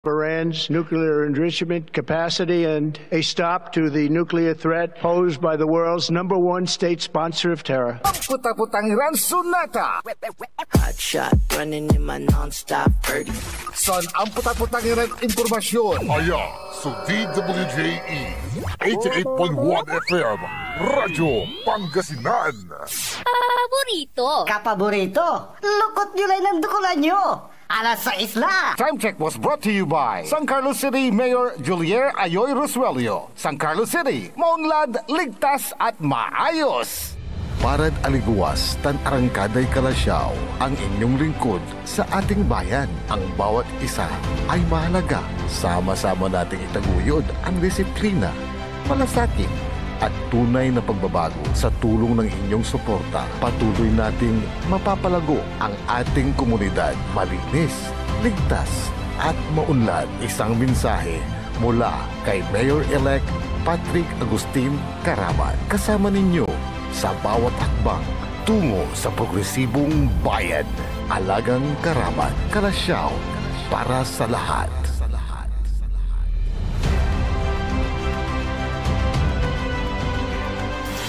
Iran's nuclear enrichment capacity and a stop to the nuclear threat posed by the world's #1 state sponsor of terror. Puta-putang Iran Sunata. Hot shot running in my non-stop 30. Son ang puta-putang Iran impormasyon. Aya sa DWJE 88.1 FM Radyo Pangasinan. Paborito. Kapaborito. Lukot nyo lang ng dukulan nyo. Alas 6 na. Time check was brought to you by San Carlos City Mayor Julier Ayoy Rosuelio. San Carlos City, maunlad, ligtas at maayos. Parad aliguas, tan arangkaday kalasyaw, ang inyong lingkod sa ating bayan. Ang bawat isa ay mahalaga. Sama-sama nating itaguyod ang disiplina, malasakit, at tunay na pagbabago. Sa tulong ng inyong suporta, patuloy nating mapapalago ang ating komunidad. Malinis, ligtas, at maunlad. Isang mensahe mula kay Mayor-elect Patrick Agustin Caraman. Kasama ninyo sa bawat hakbang tungo sa progresibong bayan. Alagang Caraman, Kalasyaw, para sa lahat.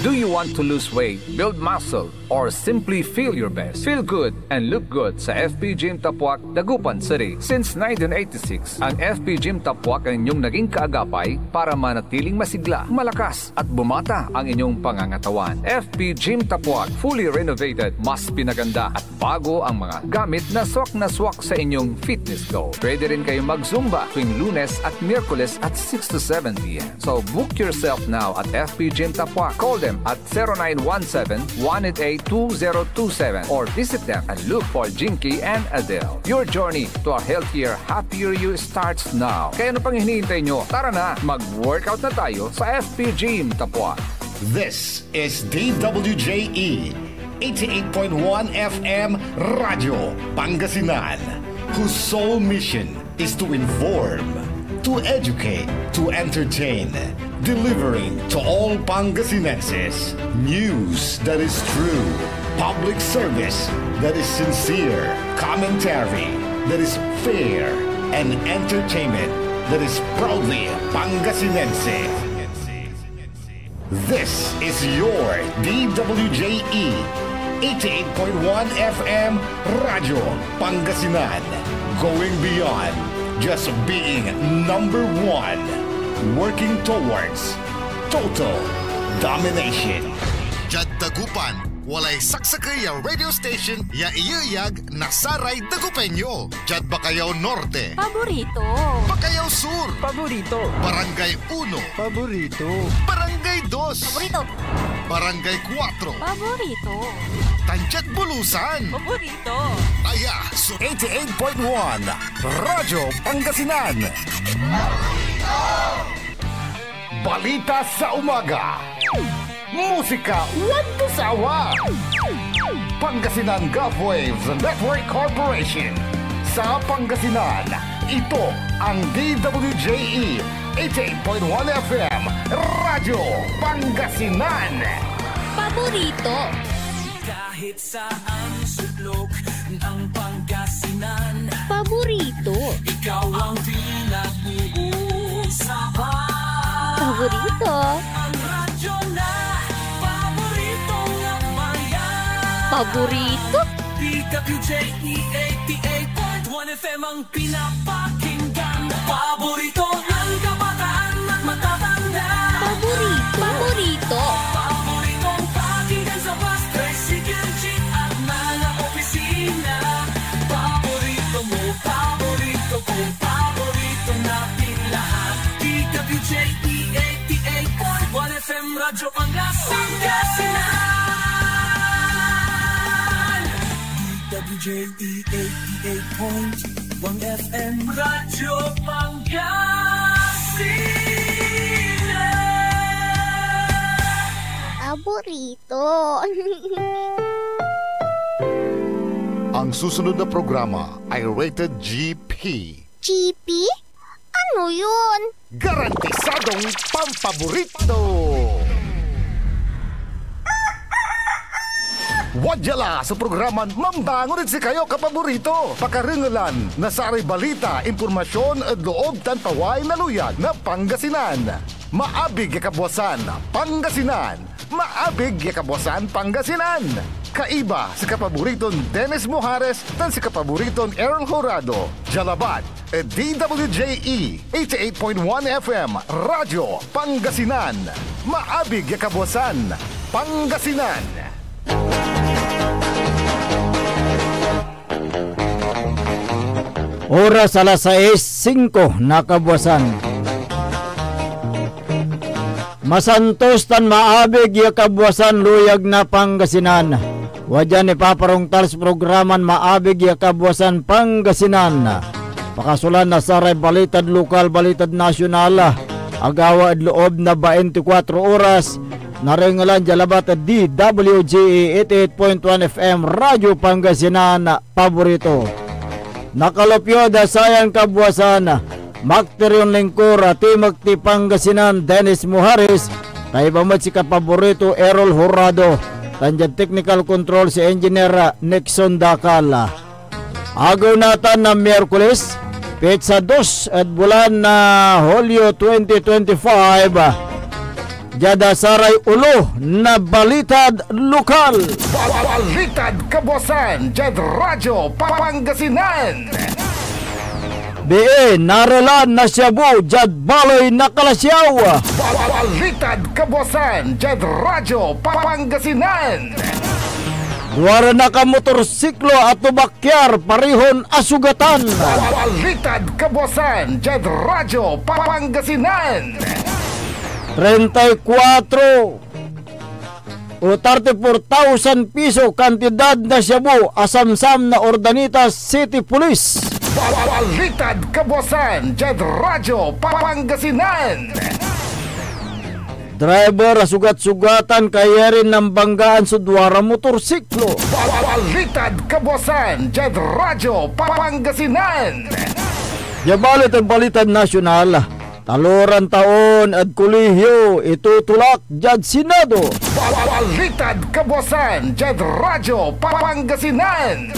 Do you want to lose weight, build muscle, or simply feel your best? Feel good and look good sa FP Gym Tapuac, Dagupan City. Since 1986, ang FP Gym Tapuac ang inyong naging kaagapay para manatiling masigla, malakas at bumata ang inyong pangangatawan. FP Gym Tapuac, fully renovated, mas pinaganda at bago ang mga gamit na swak sa inyong fitness goal. Pwede rin kayong mag-Zumba tuwing Lunes at Miyerkules at 6 to 7 p.m. So book yourself now at FP Gym Tapuac. Call them at 0917-188-2027 or visit them and look for Jinky and Adele. Your journey to a healthier, happier you starts now. Kaya ano pang hinihintay nyo? Tara na, mag-workout na tayo sa FP Gym Tapuac. This is DWJE 88.1 FM Radio Pangasinan, whose sole mission is to inform, to educate, to entertain, delivering to all Pangasinenses news that is true, public service that is sincere, commentary that is fair, and entertainment that is proudly Pangasinense. This is your DWJE 88.1 FM Radio Pangasinan, going beyond just being number one, working towards total domination. Jad Dagupan, walay saksakay ya radio station ya iyayag nasaray Dagupenyo. Jad Bacayao Norte, Paborito. Bacayao Sur, Paborito. Barangay 1, Paborito. Barangay 2, Paborito. Barangay 4, Paborito. Tanchat Bulusan, Paborito. Aya, so 88.1 Radyo Pangasinan. Balita sa umaga. Musika walang sawa. Pangasinan Gulf Waves Network Corporation. Sa Pangasinan, ito ang DWJE 88.1 FM Radyo Pangasinan. Paborito. Kahit saan sulok ng Pangasinan, Paborito. ikaw ang pinag-uusapan. Paborito. Ang radyo na paborito ng bayan. Paborito. DWJE 88.1 FM ang pinapakinggan. Paborito ng kabataan at matatanda. Paborito. Paborito. Paboritong pakinggan sa bus, tricycle, jeep at mga opisina. Paborito mo, paborito ko, paborito natin lahat. DWJE 88.1 FM Radyo Pangasinan. DWJE 88.1 FM Radyo Pangasinan. Paborito. Ang susunod na programa ay rated GP. GP? Ano yun? Garantisadong pampaborito. Wadyala sa programan Mambangon si kayo kapaborito. Pakaringalan na sa balita, impormasyon at loob tanpaway na luyag na Pangasinan. Maabig yakabwasan Pangasinan. Maabig yakabwasan Pangasinan. Kaiba sa kapaboriton Dennis Mujares tan si kapaboriton Errol Horado. Jalabat DWJE 88.1 FM Radyo Pangasinan. Maabig yakabwasan Pangasinan. Oras alas 6:05 nakabwasan. Masantos tan maabig yakabwasan luyag na Pangasinan. Wadyan ipaparungtal sa programan maabig yakabwasan Pangasinan. Pakasulan na saray balitad lokal, balitad nasyonal. Agawa at loob na 24 oras. Naringalan jalabat at DWJE 88.1 FM Radyo Pangasinan paborito. Nakalopyo da sayang kabwasan Makterion Lingkor Timog ti Pangasinan Dennis Mujares tayo bamad si kapaborito Errol Horado tanjad technical control si engineer Nixon Dakal. Agaw natan na Miyerkules petsa 2 at bulan na Hulyo 2025 Jada saray ulo na balitad lokal. Balitad kabwasan Jad Radyo Pangasinan. BE naralan na Shabu Jad Baloy na Kalasyaw. Balitad kabwasan Jad Radyo Pangasinan. Duwara na ka motorsiklo at tubakyar parihon asugatan. Balitad kabwasan Jad Radyo Pangasinan. 34 o 34,000 piso kantidad na Shabu asamsam na Ordanitas City Police. Balitad kabwasan Jad Radyo Pangasinan. Driver sugat-sugatan kaya rin ng banggaan sa duwara motorsiklo. Balitad kabwasan Jad Radyo Pangasinan. Yabalit ang balitad nasyonal. Taluran taon at kolehiyo itutulak Jad Senado. Balitad kabwasan Jad Radyo Pangasinan.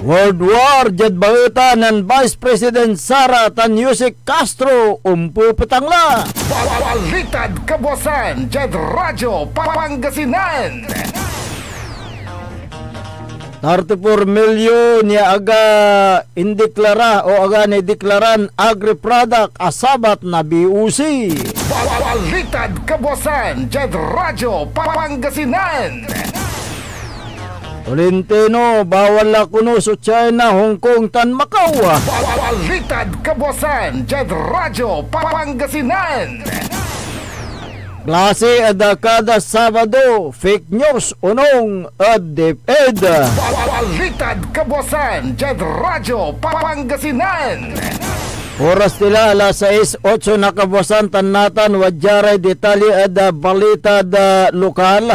World War Jad Bautan ng Vice President Sara tan Yusek Castro petangla. Balitad kabwasan Jad Radyo Pangasinan. 34 milyon ya aga indeklara o aga nideklaran agri-product asabat na BUC. Balitad kabwasan Jad Radyo Pangasinan. Tolentino bawal na kuno sa China, Hong Kong tan Macau. Balitad kabwasan Jad Radyo Pangasinan. Klase ada kada Sabado, fake news unong adep-ed. Balitad kabwasan Jad Radyo Pangasinan. Oras nila alas 6:08 nakabwasan tanatan wadyaray detalye ada balitad lokal.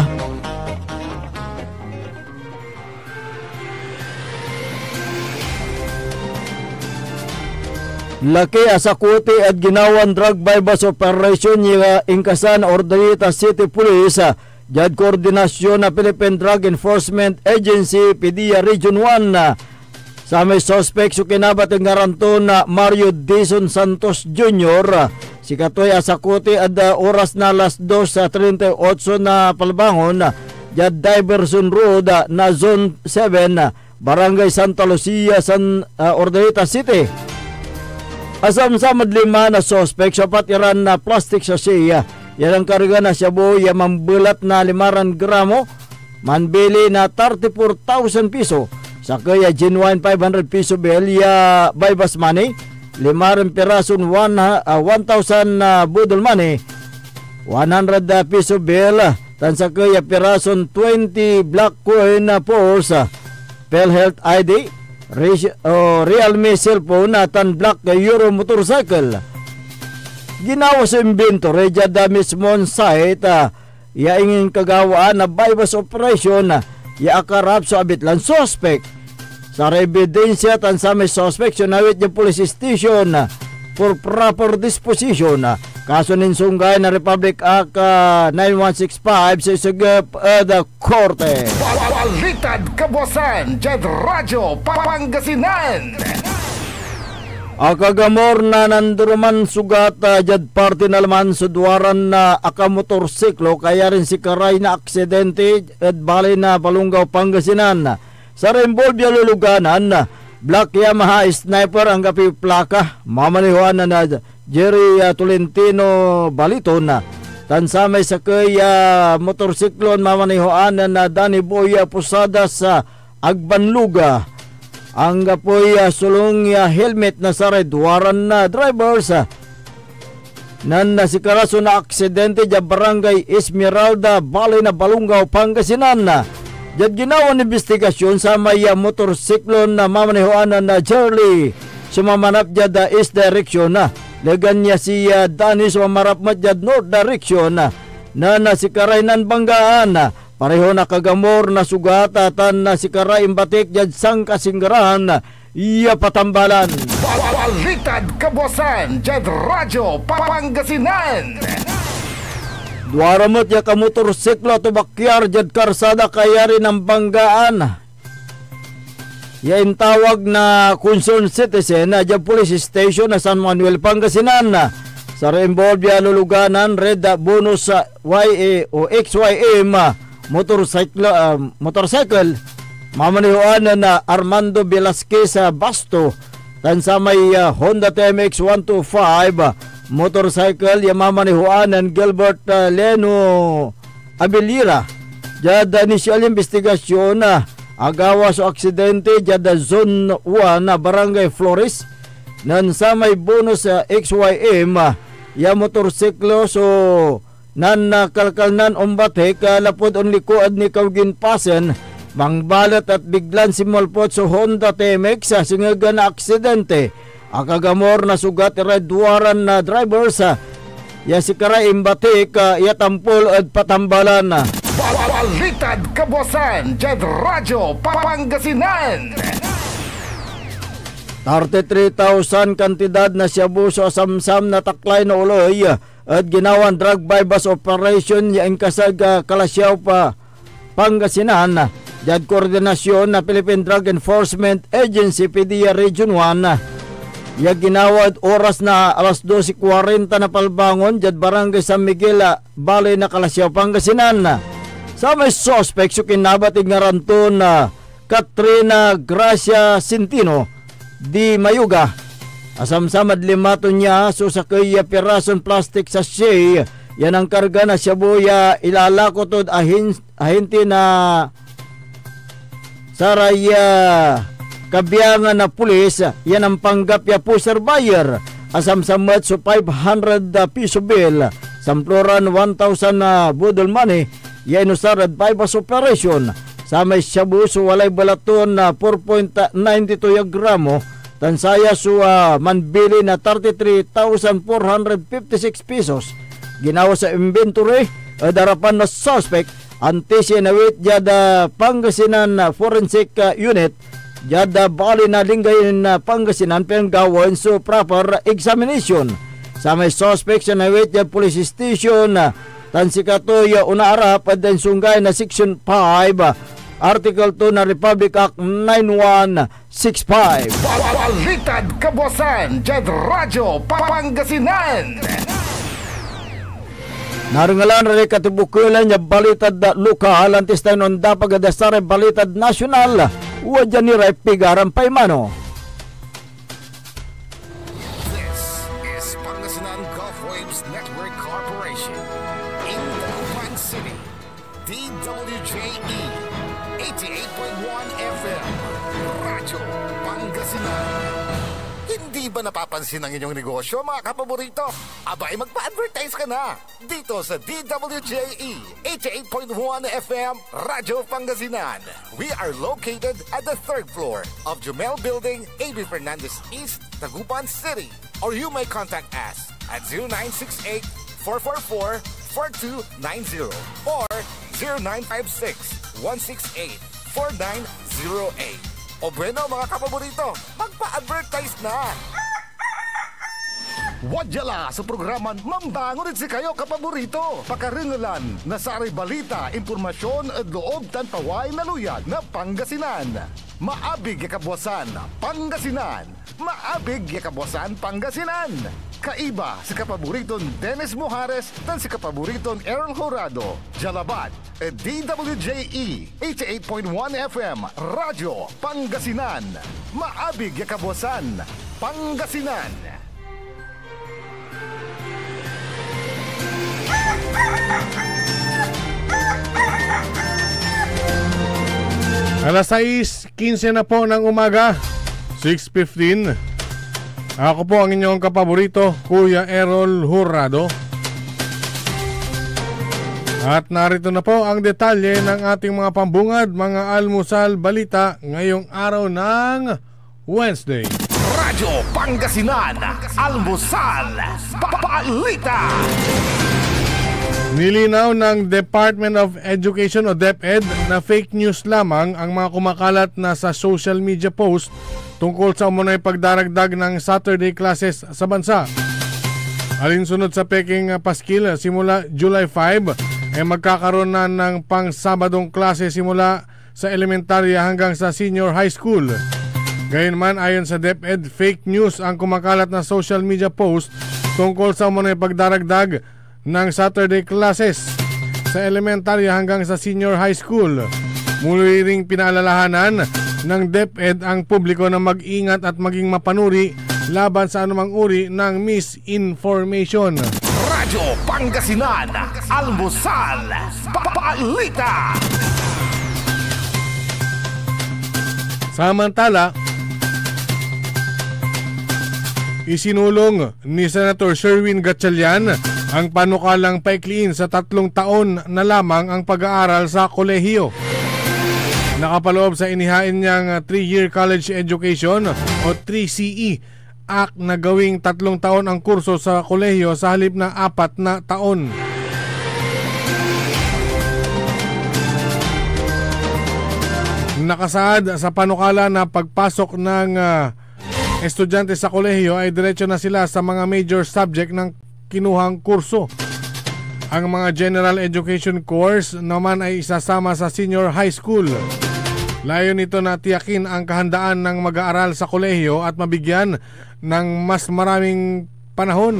Laki asakuti at ginawan drug bypass operation niya ingkasan Ordanitas City Police Jad koordinasyon na Philippine Drug Enforcement Agency PDEA Region 1 sa may suspect so kinabat ang garanton na Mario Dizon Santos Jr. Si Katoy asakuti at oras na alas 2:38 na palbangon Jad Diverson Road na Zone 7 Barangay Santa Lucia San Ordanitas City. Asam-samad 5 na suspect sa patiran na plastic sachet. Yan ang karga na Shabu, ya mambulat na 500 gramo, manbili na 34,000 piso. Sa kaya genuine 500 piso bill, ya bypass money, 5 pirason 1,000 budol money, 100 piso bill, tan sa kaya pirason 20 black coin na pulse, PhilHealth ID, Realme cellphone at Black Euro motorcycle. Ginawa sa inventory jada mismo site yaingin kagawaan na bypass operation iakarap sa abitlan suspect. Sa ebidensya tan sa may suspect sunawit yung police station for proper disposition Kaso ninsunggay na Republic Act 9165 sa isagap the korte. Balitad Kabuasan, Jad Radyo Pangasinan. Akagamor na nanduruman sugat jad parte na laman sa duwaran na akamotorsiklo kaya rin si karay na aksidente at bali na Balungaw, Pangasinan. Sa Rembolvia luluganan, Black Yamaha Sniper ang kapi plaka, mamanihuan na Jerry Tolentino Baliton. Tansamay sa kaya motorsiklon mamanihuan na Danny Boy Pusada sa Agbanluga. Ang kapoy sulong helmet na sa redwaran na drivers nan si karaso na aksidente ja barangay Esmeralda, bali na Balungaw, Pangasinan. Jad ginawa ng investigasyon sa may motorsiklon na mamanihuan na Charlie sumamanap jad east direction na legan niya si Danny sumamarap jad north direction na si karaynan banggaan. Pareho na kagamor na sugatatan na si karay imbatik jad sang kasinggarahan iya patambalan. Balitad Kabuasan, Jad Radyo Pangasinan. Duwaramot ya ka motorsiklo to bakyar jad karsada kaya rin ang banggaan. Yain tawag na concerned citizen na jad police station na San Manuel, Pangasinan. Sa Rembolvia luluganan red bonus sa YA o XYM motorcycle mamanihuan na Armando Velasquez sa Basto. Tansa may Honda TMX 125 motorcycle mamanihuan ng Gilbert Leno Abilira. Jada initial investigasyon na agawa sa aksidente jada zone 1 na Barangay Flores nan sa may bonus sa XYM motorsiklo so nan kalkalnan umbate kalapod on likuad ni Kaugin Pasen mangbalat at biglan simulpot sa Honda TMX sa singaga na aksidente. Akagamor na sugat redwaran na drivers si karay imbate yatampol at patambalan. Balitad Kabuasan, Jad Radyo Pangasinan. 33,000 kantidad na shabu sa samsam na taklay na uloy at ginawan drug bypass operation yang kasag Kalasyaw pa Pangasinan. Jad koordinasyon na Philippine Drug Enforcement Agency PDEA Region 1 ya ginawad oras na alas 12:40 na palbangon jad Barangay San Miguel Balay na Kalasyaw, Pangasinan. Sa may suspect so kinabatig nga ranton na Katrina Gracia Centino di Mayuga. Asamsamad limaton niya so sa kaya pirason plastic sa shay yan ang karga na shabuya ilalakotod ahinti na saraya kabiyangan na pulis yan ang panggap ya pusher buyer. Asamsamad so 500 piso bill samploran 1,000 budol money yan usarad bypass operation. Sa may shabu so walay balaton na 4.92 gramo tansaya so manbili na 33,456 pesos. Ginawa sa inventory darapan na suspect antisi na wit jada Pangasinan forensic unit jada bali na linggay na Pangasinan penggawon so proper examination. Sa may suspect sa na wit jada police station tansikatoya unaarap at den sunggay na section 5 Article 2 na Republic Act 9165. Balitad Kabuasan, Jad Radyo Pangasinan. Naringalan rin katibukulan niya balitad lokal antes tayo nung dapagadasare balitad nasyonal. Uwadyan ni Rai Pigaran Paimano. This is Pangasinan Gulf Waves Network Corporation in Dagupan City. DWJE 88.1 FM Radyo Pangasinan. Hindi ba napapansin ang inyong negosyo, mga kapaborito? Abay, magpa-advertise ka na dito sa DWJE 88.1 FM Radyo Pangasinan. We are located at the 3rd floor of Jumel Building, A.B. Fernandez East, Dagupan City. Or you may contact us at 0968-444-4290 or 0956-168-4908. O bueno, mga kapaborito, magpa-advertise na! Wadyala sa programan Mambangon si kayo kapaborito. Pakaringalan na sa aray balita, impormasyon at loob tan paway na luyag na Pangasinan. Maabig yakabwasan Pangasinan. Maabig yakabwasan Pangasinan. Kaiba si kapaboriton Dennis Mojares tan si kapaboriton Errol Horado. Jalabat, DWJE 88.1 FM, Radyo Pangasinan. Maabig yakabwasan Pangasinan. Alas 6:15 na po ng umaga, 6:15. Ako po ang inyong kapaborito, Kuya Errol Horado. At narito na po ang detalye ng ating mga pambungad, mga almusal balita ngayong araw ng Wednesday. Radyo Pangasinan, almusal balita. Nilinaw ng Department of Education o DepEd na fake news lamang ang mga kumakalat na sa social media post tungkol sa umunay pagdaragdag ng Saturday classes sa bansa. Alinsunod sa peking paskil, simula July 5 ay magkakaroon na ng pang-sabadong klase simula sa elementarya hanggang sa senior high school. Gayunman, ayon sa DepEd, fake news ang kumakalat na social media post tungkol sa umunay pagdaragdag ng Saturday classes sa elementarya hanggang sa senior high school. Muli ring pinaalalahanan ng DepEd ang publiko na mag-ingat at maging mapanuri laban sa anumang uri ng misinformation. Radyo Pangasinan, almusal balita. Samantala, isinulong ni Senator Sherwin Gatchalian ang panukalang paikliin sa 3 taon na lamang ang pag-aaral sa kolehiyo. Nakapaloob sa inihain niyang 3-year college education o 3CE Act na gawing 3 taon ang kurso sa kolehiyo sa halip na 4 na taon. Nakasaad sa panukala na pagpasok ng estudyante sa kolehiyo ay diretso na sila sa mga major subject ng kinuhang kurso. Ang mga general education course naman ay isasama sa senior high school. Layo nito na tiyakin ang kahandaan ng mag-aaral sa kolehiyo at mabigyan ng mas maraming panahon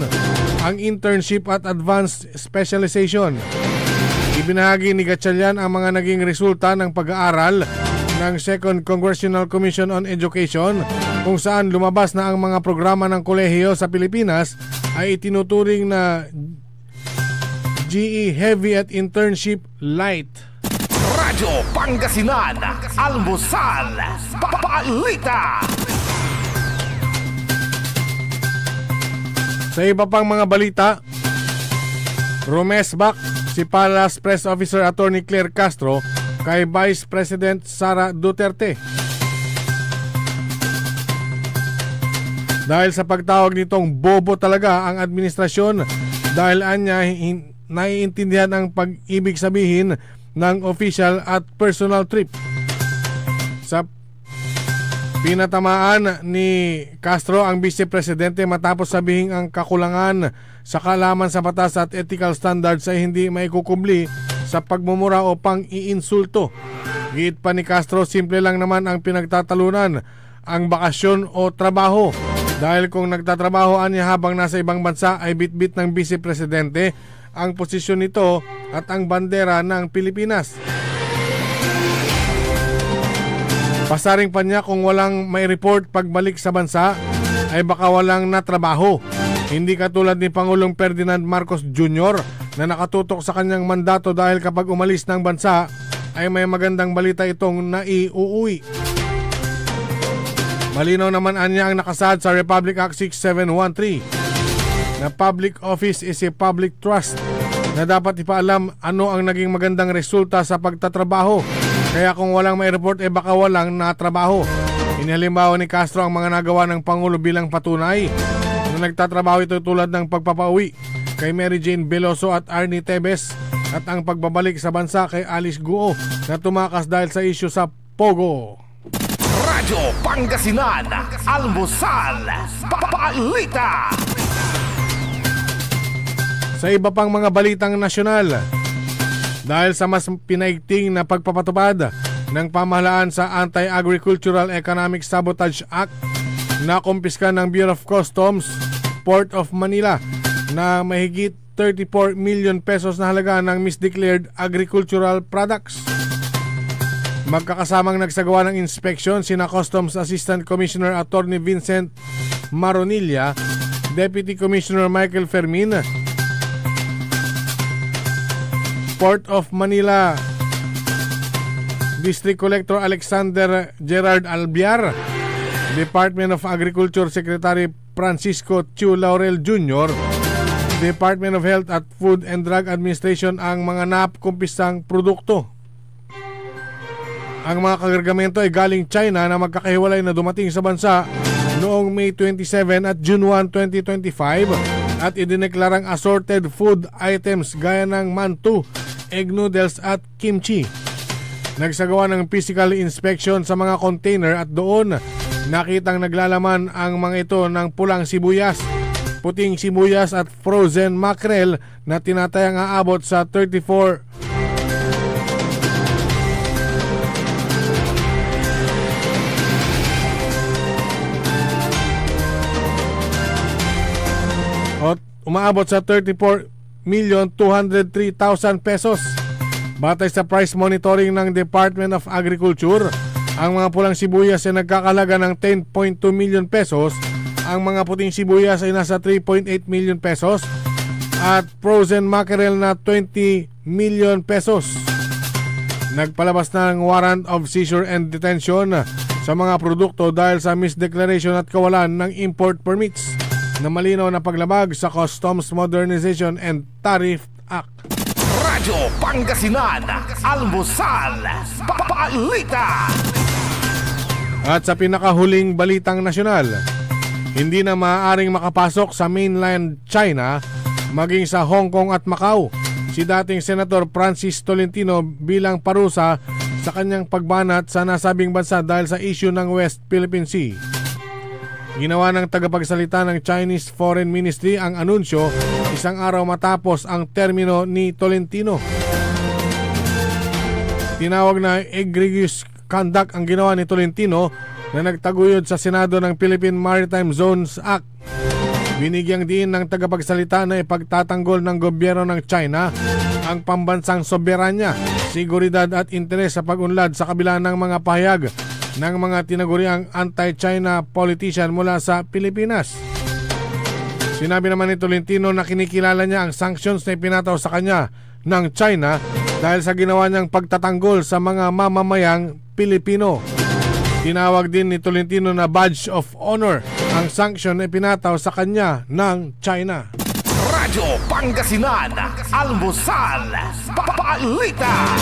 ang internship at advanced specialization. Ibinahagi ni Gatchalian ang mga naging resulta ng pag-aaral ng Second Congressional Commission on Education, kung saan lumabas na ang mga programa ng kolehiyo sa Pilipinas ay itinuturing na GE Heavy at Internship Light. Radyo Pangasinan, almusal balita. Sa iba pang mga balita, rumesbak si Palace Press Officer Attorney Claire Castro kay Vice President Sara Duterte. Dahil sa pagtawag nitong bobo talaga ang administrasyon dahil anya naiintindihan ang pag-ibig sabihin ng official at personal trip. Sa pinatamaan ni Castro ang Vice Presidente matapos sabihing ang kakulangan sa kaalaman sa batas at ethical standards ay hindi maikukubli sa pagmumura o pang-iinsulto. Giit pa ni Castro, simple lang naman ang pinagtatalunan, ang bakasyon o trabaho. Dahil kung nagtatrabahoan niya habang nasa ibang bansa ay bitbit ng Vice Presidente ang posisyon nito at ang bandera ng Pilipinas. Pasaring pa niya kung walang may report pagbalik sa bansa ay baka walang natrabaho. Hindi katulad ni Pangulong Ferdinand Marcos Jr. na nakatutok sa kanyang mandato dahil kapag umalis ng bansa ay may magandang balita itong naiuuwi. Malinaw naman anya ang nakasaad sa Republic Act 6713 na public office is a public trust na dapat ipaalam ano ang naging magandang resulta sa pagtatrabaho. Kaya kung walang may report baka walang natrabaho. Inihalimbawa ni Castro ang mga nagawa ng Pangulo bilang patunay na nagtatrabaho ito tulad ng pagpapauwi kay Mary Jane Veloso at Arnie Tebes at ang pagbabalik sa bansa kay Alice Guo na tumakas dahil sa isyu sa Pogo. Radyo Pangasinan, almusal balita. Sa iba pang mga balitang nasyonal, dahil sa mas pinaigting na pagpapatupad ng pamahalaan sa Anti-Agricultural Economic Sabotage Act, nakumpiska ng Bureau of Customs, Port of Manila na mahigit 34 million pesos na halaga ng misdeclared agricultural products. Magkakasamang nagsagawa ng inspeksyon sina Customs Assistant Commissioner Attorney Vincent Maronilla, Deputy Commissioner Michael Fermin, Port of Manila District Collector Alexander Gerard Albiar, Department of Agriculture Secretary Francisco Chu Laurel Jr., Department of Health at Food and Drug Administration ang mga nakumpisang produkto. Ang mga kagargamento ay galing China na magkakahiwalay na dumating sa bansa noong May 27 at June 1, 2025 at idineklarang assorted food items gaya ng mantou, egg noodles at kimchi. Nagsagawa ng physical inspection sa mga container at doon nakitang naglalaman ang mga ito ng pulang sibuyas, puting sibuyas at frozen mackerel na tinatayang aabot sa 34 umaabot sa 34,203,000 pesos. Batay sa price monitoring ng Department of Agriculture, ang mga pulang sibuyas ay nagkakalaga ng 10.2 million pesos, ang mga puting sibuyas ay nasa 3.8 million pesos at frozen mackerel na 20 million pesos. Nagpalabas ng warrant of seizure and detention sa mga produkto dahil sa misdeclaration at kawalan ng import permits na malinaw na paglabag sa Customs Modernization and Tariff Act. Radyo Pangasinan, Almusal, Balita. At sa pinakahuling balitang nasyonal, hindi na maaaring makapasok sa mainland China maging sa Hong Kong at Macau si dating Senator Francis Tolentino bilang parusa sa kanyang pagbanat sa nasabing bansa dahil sa issue ng West Philippine Sea. Ginawa ng tagapagsalita ng Chinese Foreign Ministry ang anunsyo isang araw matapos ang termino ni Tolentino. Tinawag na egregious conduct ang ginawa ni Tolentino na nagtaguyod sa Senado ng Philippine Maritime Zones Act. Binigyang diin ng tagapagsalita na ipagtatanggol ng gobyerno ng China ang pambansang soberanya, seguridad at interes sa pag-unlad sa kabila ng mga pahayag ng mga tinaguriang anti-China politician mula sa Pilipinas. Sinabi naman ni Tolentino na kinikilala niya ang sanctions na ipinataw sa kanya ng China dahil sa ginawa niyang pagtatanggol sa mga mamamayang Pilipino. Tinawag din ni Tolentino na badge of honor ang sanction na ipinataw sa kanya ng China. Radyo Pangasinan, Almusal, Balita.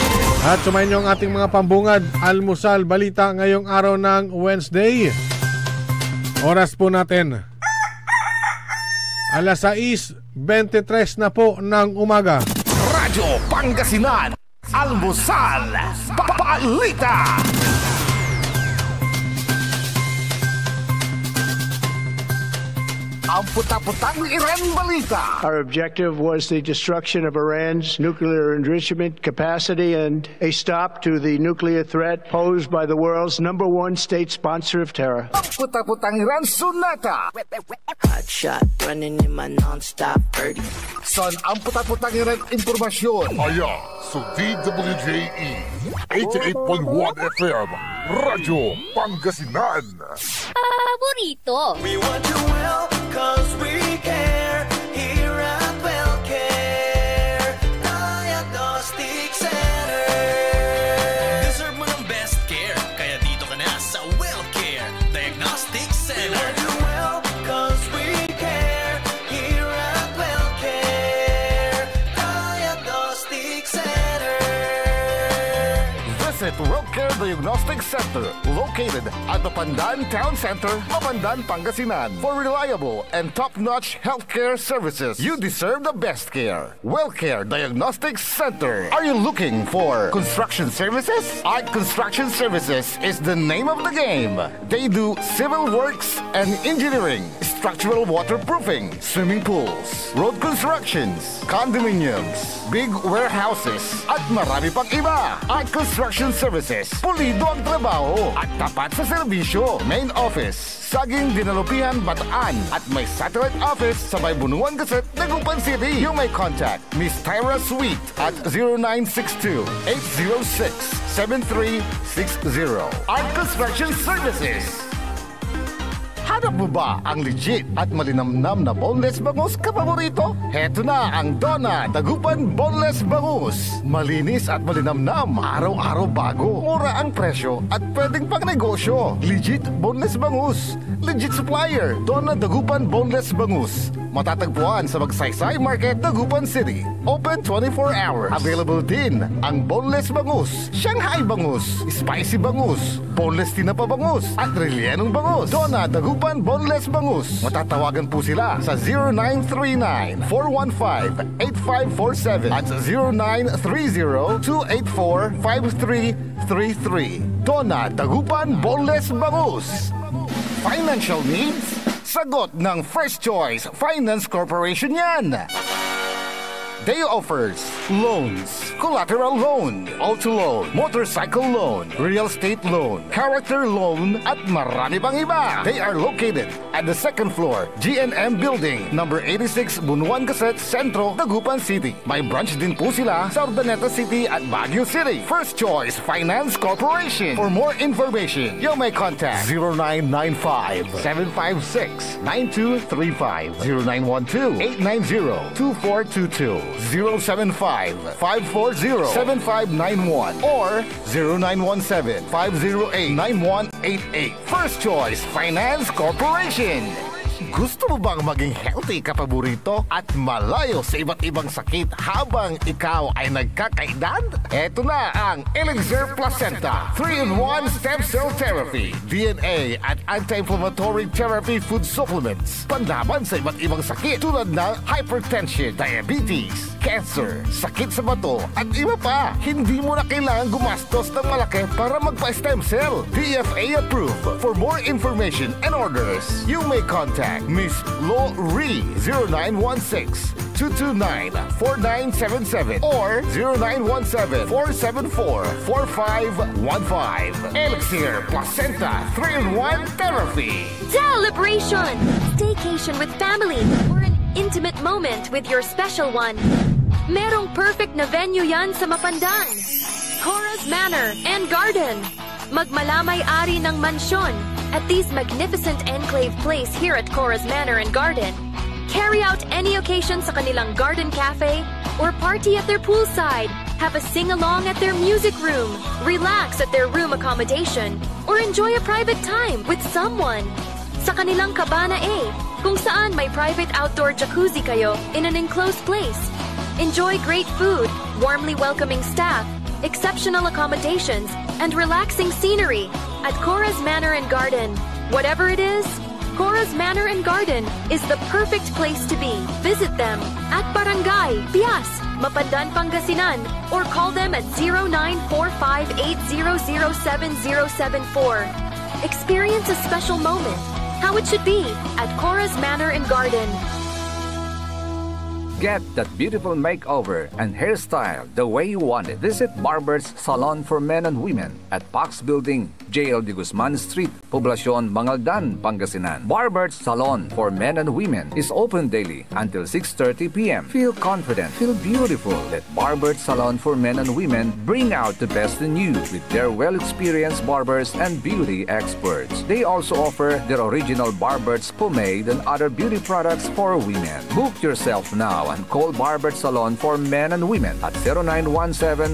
At sumayin niyo ang ating mga pambungad, Almusal Balita ngayong araw ng Wednesday. Oras po natin 6:23 na po ng umaga. Radyo Pangasinan, Almusal, Balita. Ang puta-putang Iran Balita. Our objective was the destruction of Iran's nuclear enrichment capacity and a stop to the nuclear threat posed by the world's #1 state sponsor of terror. Ang puta-putang Iran Sunata. Hot shot running in my non-stop 30. Son ang puta-putang Iran impormasyon. Aya sa DWJE 88.1 FM Radyo Pangasinan. Paborito. We want you well, cause we care. Here at WellCare Diagnostic Center. Deserve mo ng best care, kaya dito ka na sa WellCare Diagnostic Center. We want you well, cause we care. Here at WellCare Diagnostic Center. Visit WellCare Diagnostic Center, located at Mapandan Town Center, Mapandan, Pangasinan. For reliable and top-notch healthcare services, you deserve the best care. WellCare Diagnostic Center. Are you looking for construction services? Art Construction Services is the name of the game. They do civil works and engineering, structural waterproofing, swimming pools, road constructions, condominiums, big warehouses, at marami pang iba. Art Construction Services, pulido ang trabaho at tapat sa serbisyo. Main office, Saging Dinalupihan, Bataan, at may satellite office sa Bunuan Gazette, Dagupan City. You may contact Miss Tyra Sweet at 0962-806-7360. Art Construction Services. Hanap mo ba ang legit at malinamnam na boneless bangus kapaborito? Heto na ang Donna Dagupan Boneless Bangus. Malinis at malinamnam, araw-araw bago. Mura ang presyo at pwedeng pang negosyo. Legit boneless bangus. Legit supplier, Donna Dagupan Boneless Bangus. Matatagpuan sa Magsaysay Market, Dagupan City. Open 24 hours. Available din ang boneless bangus, Shanghai bangus, spicy bangus, boneless tinapa bangus, at rellenong bangus. Donna Dagupan Boneless Bangus. Matatawagan po sila sa 0939-415-8547 at 0930-284-5333. Donna Dagupan Boneless Bangus. Financial needs? Sagot ng First Choice Finance Corporation yan. They offers loans, collateral loan, auto loan, motorcycle loan, real estate loan, character loan, at marami pang iba. They are located at the second floor, GNM Building, number 86, Bunuan Gazette, Centro, Dagupan City. May branch din po sila sa Urdaneta City at Baguio City. First Choice Finance Corporation. For more information, you may contact 0995-756-9235, 0912-890-2422. 075-540-7591 or 0917-508-9188. First Choice Finance Corporation. Gusto mo bang maging healthy kapaborito at malayo sa iba't ibang sakit habang ikaw ay nagkakaedad? Eto na ang Elixir Placenta 3-in-1 Stem Cell Therapy, DNA at Anti-Inflammatory Therapy Food Supplements. Panlaban sa iba't ibang sakit tulad ng hypertension, diabetes, cancer, sakit sa bato at iba pa. Hindi mo na kailangan gumastos ng malaki para magpa-stem cell. DFA approved. For more information and orders, you may contact Miss Lo Ree 0916-229-4977 or 0917-474-4515. Elixir Placenta 3-in-1 Therapy. Celebration! Staycation with family or an intimate moment with your special one. Merong perfect na venue yan sa Mapandan. Cora's Manor and Garden. Magmalamay-ari ng mansyon at this magnificent enclave place here at Cora's Manor and Garden. Carry out any occasion sa kanilang garden cafe or party at their poolside. Have a sing-along at their music room. Relax at their room accommodation or enjoy a private time with someone. Sa kanilang Cabana A, kung saan may private outdoor jacuzzi kayo in an enclosed place. Enjoy great food, warmly welcoming staff, exceptional accommodations, and relaxing scenery at Cora's Manor and Garden. Whatever it is, Cora's Manor and Garden is the perfect place to be. Visit them at Barangay Pias, Mapandan, Pangasinan, or call them at 0945-800-7074. Experience a special moment, how it should be at Cora's Manor and Garden. Get that beautiful makeover and hairstyle the way you want it. Visit Barber's Salon for Men and Women at Pax Building, JL de Guzman Street, Poblacion, Mangaldan, Pangasinan. Barber's Salon for Men and Women is open daily until 6:30 p.m. Feel confident, feel beautiful. Let Barber's Salon for Men and Women bring out the best in you with their well-experienced barbers and beauty experts. They also offer their original Barber's pomade and other beauty products for women. Book yourself now and call Barber's Salon for Men and Women at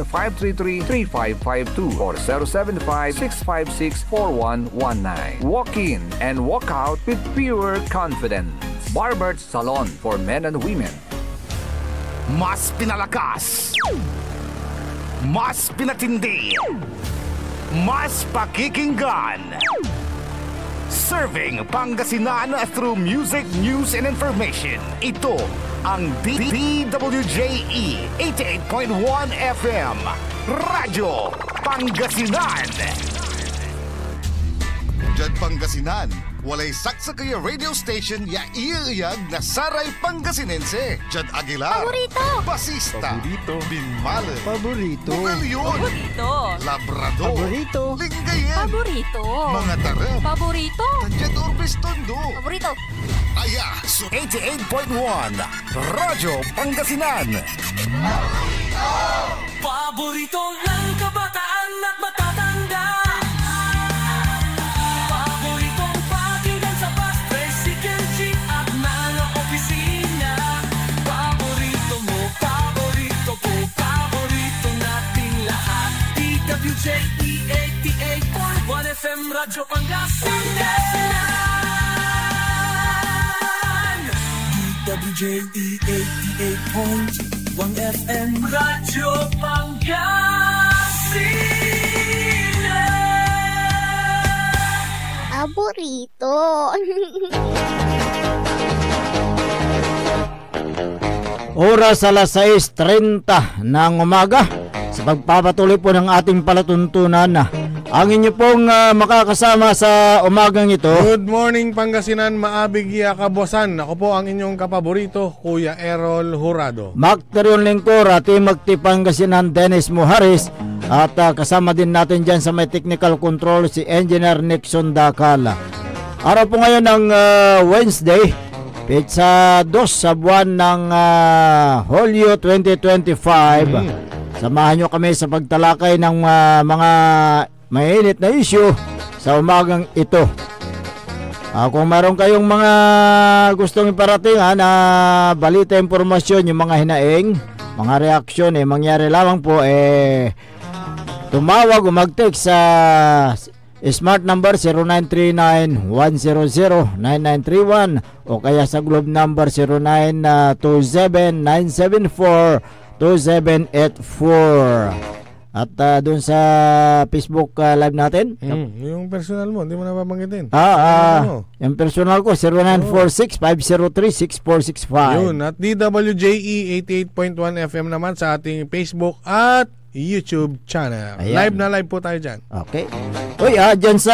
0917-533-3552 or 075-656-4119. Walk in and walk out with pure confidence. Barber's Salon for Men and Women. Mas pinalakas, mas pinatindi, mas pakikinggan. Serving Pangasinan through music, news, and information. Ito ang DWJE 88.1 FM. Radyo Pangasinan. Diyan Pangasinan, walay saksa kaya radio station ya iiyag na saray Pangasinense. Diyan Aguilar, Paborito. Basista, Paborito. Binmale, Paborito. Bugalyon, Paborito. Labrador, Paborito. Lingayen, Paborito. mga taram, Paborito. Diyan Urbis Tondo. Paborito. Aya, 88.1 Radyo Pangasinan. Paborito ng kabataan at matatanda. Paboritong pakinggan sa bus, tricycle, jeep at mga opisina. Paborito mo, paborito ko, paborito nating lahat. DWJE 88.1 FM Radyo Pangasinan. DWJE 88.1 FM Radyo Pangasinan. Paborito. Oras alas 6:30 ng umaga sa pagpapatuloy po ng ating palatuntunan. Ang inyo pong makakasama sa umagang ito. Good morning Pangasinan, maabig kabuasan. Ako po ang inyong kapaborito, Kuya Errol Jurado. Makterion Lingkor at Magti Pangasinan Dennis Muharis. At kasama din natin dyan sa may technical control si Engineer Nixon Dakal. Araw po ngayon ng Wednesday, pizza 2 sa buwan ng Hulyo 2025. Samahan nyo kami sa pagtalakay ng mga mainit na issue sa umagang ito. Kung meron kayong mga gustong iparating na balita, impormasyon, yung mga hinaing, mga reaksyon, mangyari lamang po, tumawag o mag-text sa smart number 0939-100-9931 o kaya sa Globe number 0927-974-2784. At doon sa Facebook live natin. Yung personal mo, hindi mo na babanggitin. Yung personal ko, 0946-503-6465. Yun, at DWJE 88.1 FM naman sa ating Facebook at YouTube channel. Ayan. Live na live po tayo dyan. Okay. Uy, dyan sa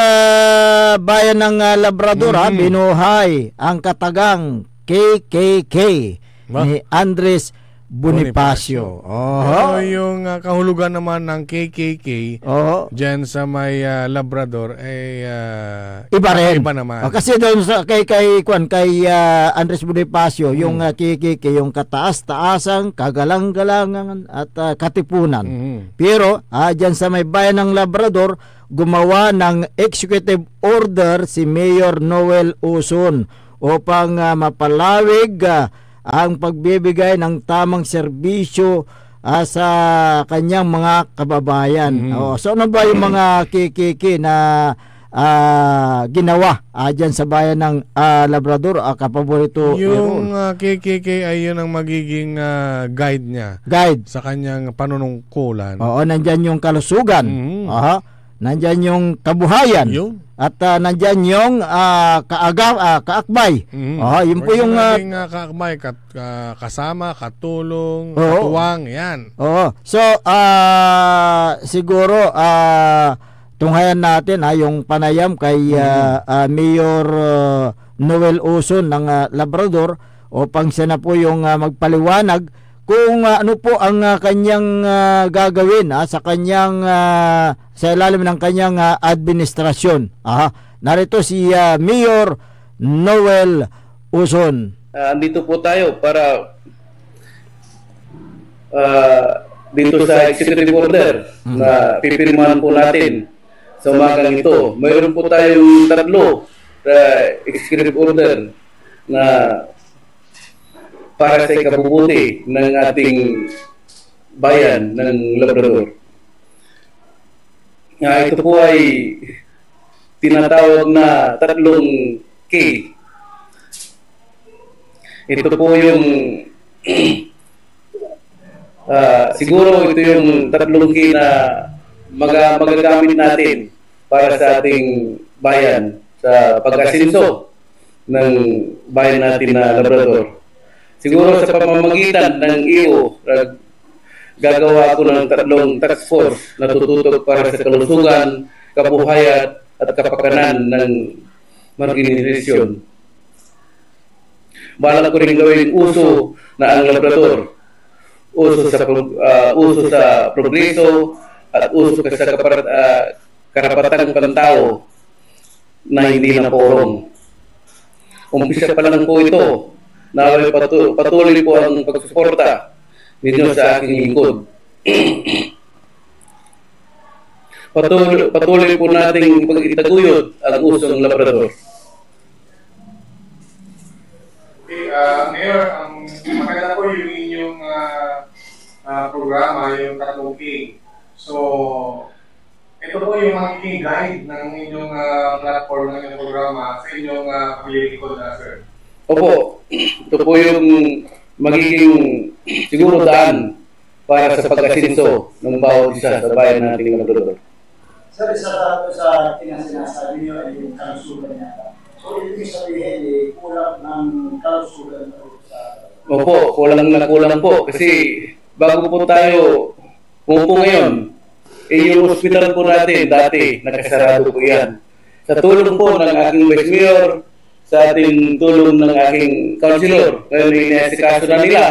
bayan ng Labrador, binuhay ang katagang KKK ni Andres Bonifacio. Yung kahulugan naman ng KKK dyan sa may Labrador ay iba rin. Iba naman. Kasi doon sa kay Andres Bonifacio, yung KKK, yung kataas-taasang, kagalang-galangan at katipunan. Pero dyan sa may bayan ng Labrador, gumawa ng executive order si Mayor Noel Uson upang mapalawig ang pagbibigay ng tamang serbisyo sa kanyang mga kababayan. So ano ba yung mga KKK na ginawa dyan sa bayan ng Labrador, kapaborito? Yung KKK ay yun ang magiging guide niya. Guide. Sa kanyang panunungkulan. Nandyan yung kalusugan. Nandyan yung kabuhayan. At nandyan yung kaakbay. Yun po yung kaakbay, kasama, katulong, katuwang, yan. So, siguro, tunghayan natin yung panayam kay Mayor Noel Uson ng Labrador upang siya na po yung magpaliwanag kung ano po ang kanyang gagawin sa kanyang sa ilalim ng kanyang administrasyon. Narito si Mayor Noel Uson. Andito po tayo para dito sa executive order na pipirmahan po natin sa umagang ito. Mayroon po tayong 3 executive order na para sa ikabubuti ng ating bayan ng Labrador. Ito po ay tinatawag na 3K. Ito po yung siguro ito yung 3K na magagamit natin para sa ating bayan, sa pag-asinso ng bayan natin na Labrador. Siguro sa pamamagitan ng iyo, gagawa ako ng 3 task force na tututok para sa kalusugan, kabuhayan at kapakanan ng marginalisasyon. Balak ko rin gawin uso na ang Labrador, uso sa progreso at uso sa karapatang pantao na hindi na porong. Umpisa pa lang po ito, naway patuloy po ang pagsuporta ninyo sa aking lingkod. Patuloy po nating pag-itaguyod ang usong Labrador. Okay, Mayor, maganda po yung inyong programa, yung Katuking. So, ito po yung magiging guide ng inyong platform ng inyong programa sa inyong paglilingkod na, sir. Opo, ito po yung magiging siguro daan para sa pag-asinso ng bawat isa sa bayan nating Labrador. Sir, sa sinasabi niyo ay yung kalusugan niya. So, ibig sabihin, kulang ng kalusugan sa... Opo, kulang po. Kasi bago po tayo umupo ngayon, yung hospital po natin dati, nakasarado po yan. Sa tulong po ng aking Vice Mayor, sa ating tulong ng aking councilor, ngayon inasikaso na nila.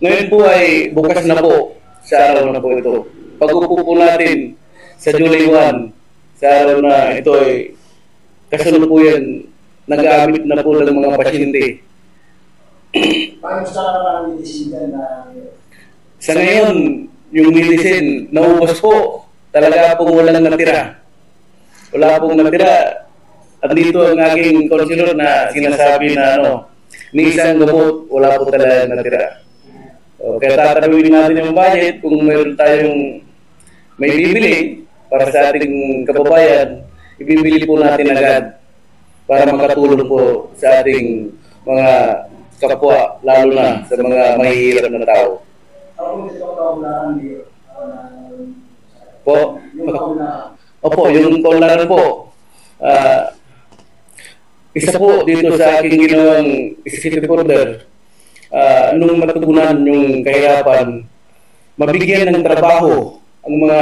Ngayon po ay bukas na po sa araw na po ito. Pag-upo po natin sa July 1, sa araw na ito ay kasalukuyan, nag-aamit na po ng mga pasyente. Paano sa medicine na... Sa ngayon, yung medicine, naubos po. Talaga pong walang natira. Wala pong natira. At dito ang aking councilor na sinasabi na ni isang gamot, wala po talaga natira. So, kaya tatanungin natin yung budget kung mayroon tayong may bibili para sa ating kababayan, ibibili po natin agad para makatulong po sa ating mga kapwa, lalo na sa mga mahihirap na tao. Po? Opo, yung kaunlaran po. Isa po dito sa aking ginawang executive order, nung matugunan yung kahirapan, mabigyan ng trabaho ang mga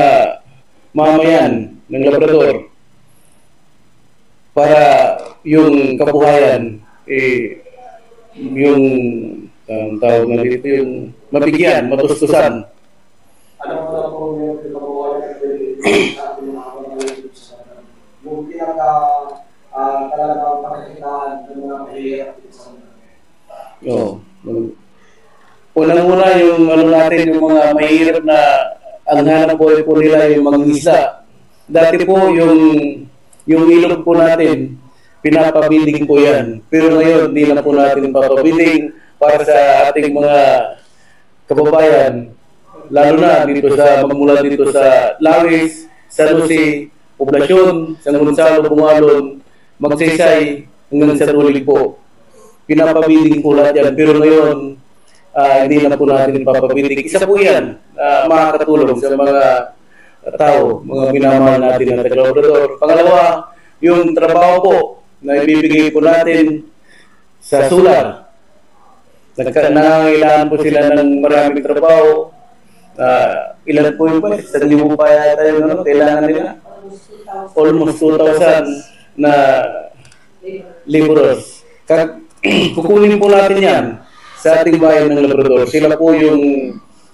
mamayan ng Labrador para yung kabuhayan, yung tawag na dito, yung mabigyan, matustusan. Ano mo na po yung pinagawa yung talagang pagkakitaan ng mga mahirap sa unang-una yung natin, yung mga mahirap na ang hanap buhay po nila yung mga isda. Dati po yung ilog po natin, pinapabinding po yan. Pero ngayon, hindi na po natin papabinding para sa ating mga kababayan, lalo na dito magmula dito sa Lawis, San Jose, Poblasyon, San Gonzalo, Bungalon, Magsaysay, hanggang sa Tulig po. Pinapabinding po lahat yan. Pero ngayon, hindi na po natin papabinding. Isa po yan, makakatulong sa mga tao, mga minamahal natin na taga-Labrador. Pangalawa, yung trabaho po na ibibigay po natin sa solar. Nangangailangan po sila ng maraming trabaho. Ilan po yung pa? 1,000 pa yata yung kailangan nila. Almost 2,000 na laborers. Kukunin po natin yan sa ating bayan ng Labrador. Sila po yung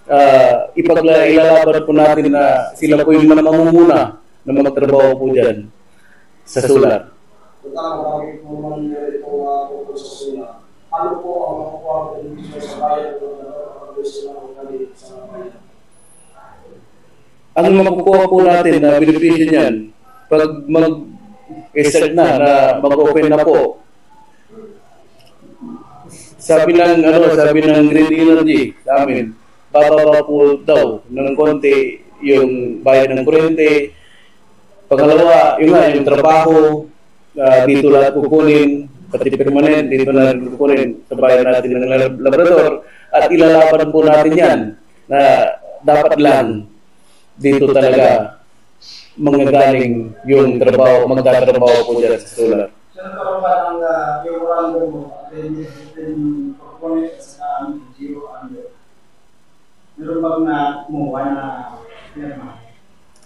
ilalaban po natin na sila po yung mamumuna na magtrabaho po dyan sa solar. Ano po ang makukuha sa bayan ang makukuha po natin na benepisyo niyan pag mag-start na mag-open na po. Sabi ng Green Energy sa amin, bababa po daw ng konti yung bayad ng kuryente. Pangalawa, yung trabaho, dito lahat kukunin, pati permanent, dito na kukunin sa bayan natin ng Labrador. At ilalaban po natin yan na dapat lang dito talaga manggagaling yung trabaho, magtatrabaho po dyan sa solar. So, nagkaroon ba ng memorandum mo between proponent sa NGO and meron bang na kumuha na firma?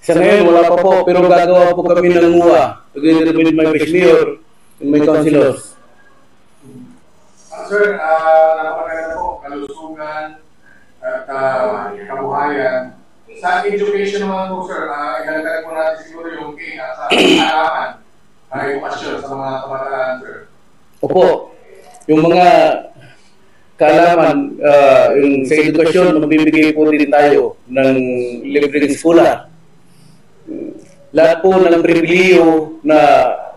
Sa ngayon, wala pa po, pero gagawa po kami ng MUA together with my vice mayor and my councilors. Sir, napakaganda po, kalusugan at kabuhayan. Sa education naman po, sir, ilalagay po natin siguro yung sa halaman, edukasyon sa mga kabataan, sir. Opo, yung mga kaalaman, yung sa edukasyon, magbibigay po din tayo ng libreng eskwela. Lahat po ng pribiliyo na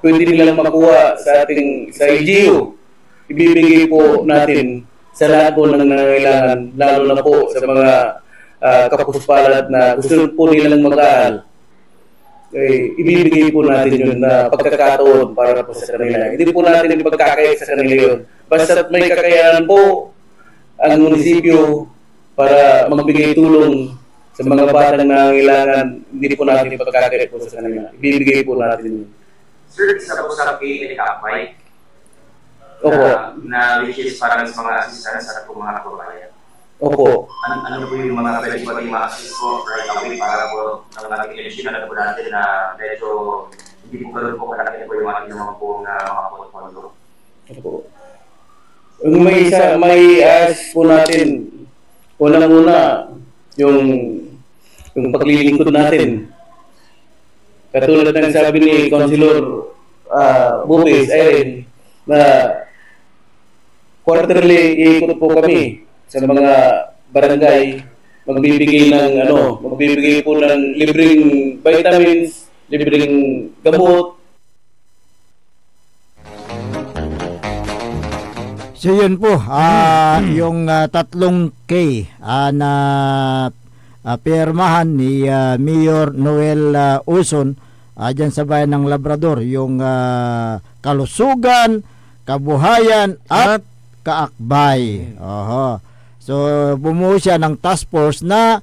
pwede nilang makuha sa ating sa LGU, ibibigay po natin sa lahat po ng nangangailangan, lalo na po sa mga kapuspalad na gusto po nilang mag-aaral. Ibibigay po natin yun na pagkakataon para po sa kanila. Hindi po natin ipagkakaya sa kanila yun. Basta't may kakayanan po ang munisipyo para magbigay tulong sa mga batang nangangailangan, hindi po natin ipagkakaya po sa kanila. Ibibigay po natin yun. Sir, isa po sa PNCAPI na which is parang sa mga assistance sa mga kababayan. Opo. Ano po yung mga pwede po ma-assist po right away para po ng ating election na po natin na medyo hindi po ganoon po kalaki po yung ating naman po mga portfolio. Opo. Yung may ask po natin, unang-una, yung paglilingkod natin. Katulad ng sabi ni Councilor Bupis, Irene, na quarterly iikot po kami sa mga barangay, magbibigay po ng libreng vitamins, libreng gamot. So yun po, yung 3K na pirmahan ni Mayor Noel Uson dyan sa bayan ng Labrador, yung kalusugan, kabuhayan at kaakbay. So bumuo siya ng task force na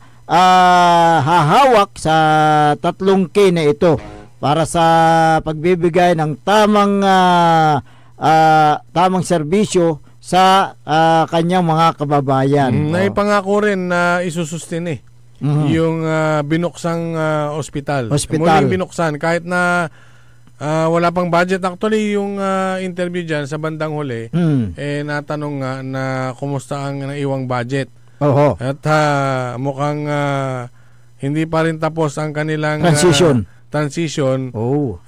hahawak sa 3K na ito para sa pagbibigay ng tamang serbisyo sa kanyang mga kababayan. Naipangako rin na isusustine yung binuksang ospital. Muling binuksan kahit na wala pang budget. Actually, yung interview dyan sa bandang huli, natanong nga na kumusta ang naiwang budget. At mukhang hindi pa rin tapos ang kanilang transition.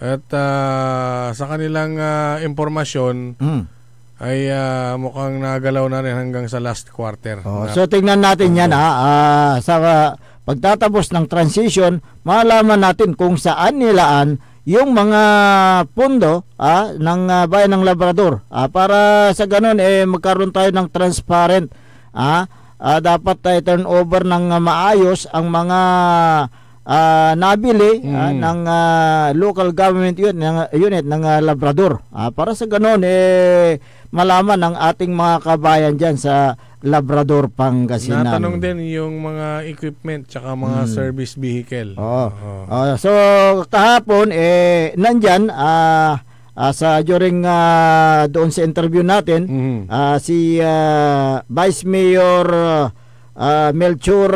At sa kanilang impormasyon ay mukhang nagalaw na rin hanggang sa last quarter. So tingnan natin yan sa pagtatapos ng transition, malaman natin kung saan nilaan yung mga pondo ng bayan ng Labrador para sa ganun magkaroon tayo ng transparent. Dapat tayo turn over ng maayos ang mga nabili ng local government unit ng Labrador para sa ganun malaman ng ating mga kabayan dyan sa Labrador, Pangasinan. Natanong din yung mga equipment tsaka mga service vehicle. So kahapon nandyan during doon sa interview natin si Vice Mayor Melchor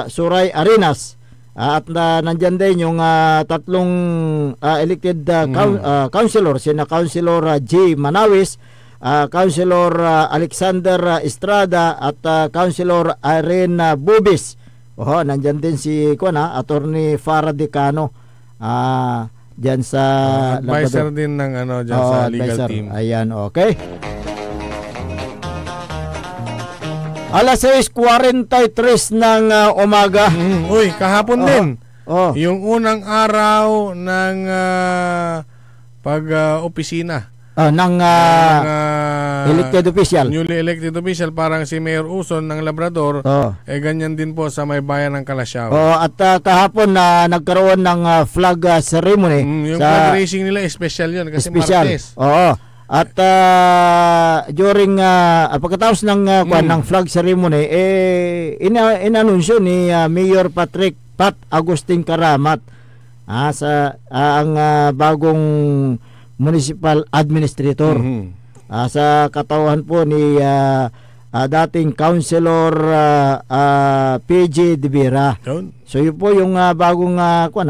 Suray Arenas at nandyan din yung tatlong elected councilor, sina Councilor G. Manawis, Councilor Alexander Estrada at Councilor Irene Bubis. Nandyan din si Attorney Farah Decano dyan sa advisor din ng dyan sa legal team. Ayan, okay. Alas 6:43 ng umaga. Uy, kahapon din. Yung unang araw ng pag-opisina ng elected official. Newly elected official, parang si Mayor Uson ng Labrador, ganyan din po sa may bayan ng Calasiao. At kahapon nagkaroon ng flag ceremony. Yung flag raising nila, special yun kasi Martes. At during pagkatapos ng flag ceremony, inanunsyo ni Mayor Pat Agustin Karamat ang bagong municipal administrator. Sa katawan po ni dating Councilor PG De Vera. So yun po yung bagong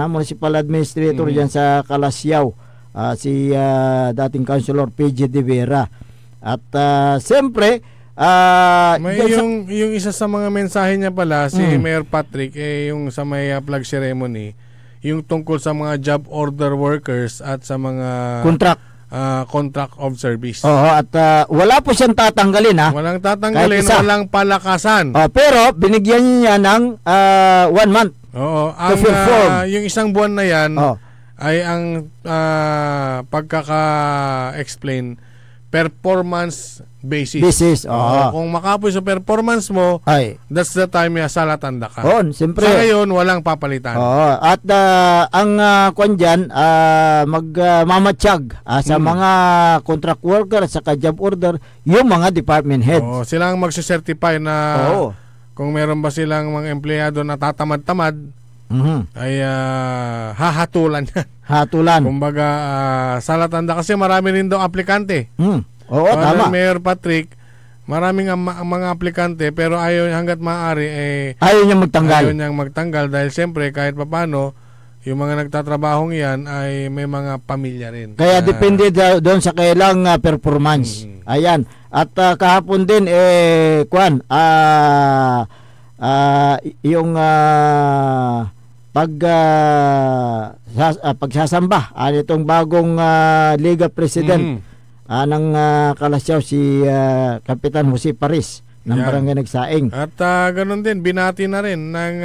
municipal administrator dyan sa Kalasyaw, si dating Councilor PG De Vera. At siyempre may yung isa sa mga mensahe niya pala, si Mayor Patrick, yung sa may flag ceremony, yung tungkol sa mga job order workers at sa mga contract of service. At wala po siyang tatanggalin, Walang tatanggalin, walang palakasan. Pero binigyan niya ng 1 month. Yung isang buwan na yan ay ang pagkaka-explain performance basis. Kung makapoy sa performance mo, that's the time salatanda ka. Siyempre. Sa ngayon, walang papalitan. At ang kwan dyan, magmamatsyag sa mga contract worker at saka job order, yung mga department heads. Sila ang magsicertify na kung meron ba silang mga empleyado na tatamad-tamad, ay hahatulan yan. Kumbaga, salatanda kasi marami rin daw aplikante. Tama. Mayor Patrick, maraming mga aplikante, pero hanggat maaari ayaw niyang magtanggal dahil siyempre kahit papano yung mga nagtatrabahong yan ay may mga pamilya rin. Kaya depende doon sa kailang performance. Ayan. At kahapon din yung pagsasamba itong bagong Liga President ng Kalasyaw, si Kapitan Jose Paris ng Barangay Nagsaing. At ganun din, binati na rin ng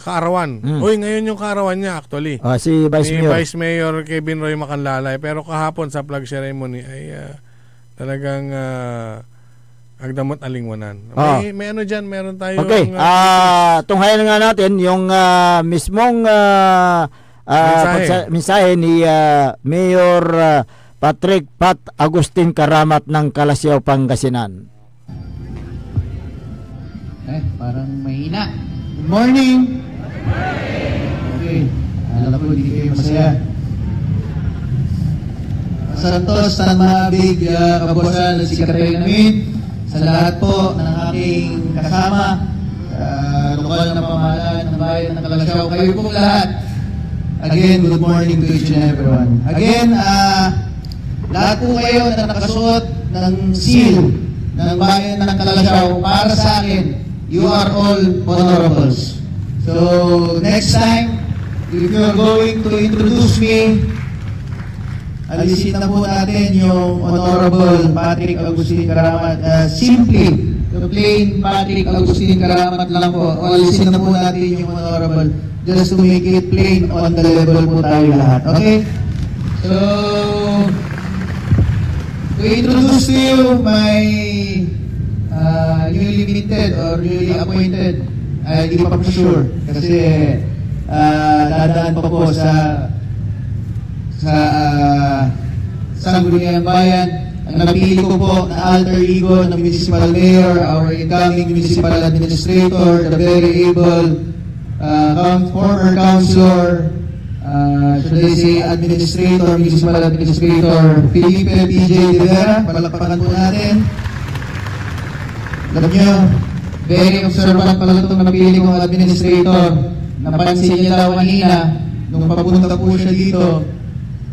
kaarawan. Ngayon yung kaarawan niya actually. Si Vice Mayor Kevin Roy Macanlalay. Pero kahapon sa flag ceremony ay talagang agdamot alingwanan. May ano dyan, meron tayo. Okay, tunghayan nga natin yung mismong mensahe ni Mayor Patrick Pat Agustin Karamat ng Kalasyaw, Pangasinan. Parang mahina. Good morning! Okay, alam ko hindi kayo masaya. Santos, Tan Mahabig, kabuwasan at sekretary namin, sa lahat po ng aking kasama, lokal na pamahalaan ng bayan ng Kalasyaw, kayo po lahat. Again, good morning to each and everyone. Again, lahat po kayo na nakasuot ng seal ng bayan ng Kalasyaw, para sa akin, you are all honorables. So, next time, if you're going to introduce me, alisin na po natin yung Honorable Patrick Agustin Karamat. Simply, the plain Patrick Agustin Karamat lang po. Alisin na po natin yung Honorable, just to make it plain on the level po tayo lahat. Okay? So, to introduce to you my newly minted or newly appointed, hindi pa po sure kasi dadaan pa po sa Sangguniang Bayan. Ang napili ko po na alter ego ng Municipal Mayor, our incoming Municipal Administrator, the very able former Councilor, should I say Administrator, Municipal Administrator, Felipe PJ De Vera. Palakpakan po natin. Alam nyo, very observant pala itong napili kong administrator. Napansin niya daw kanina, nung papunta po siya dito,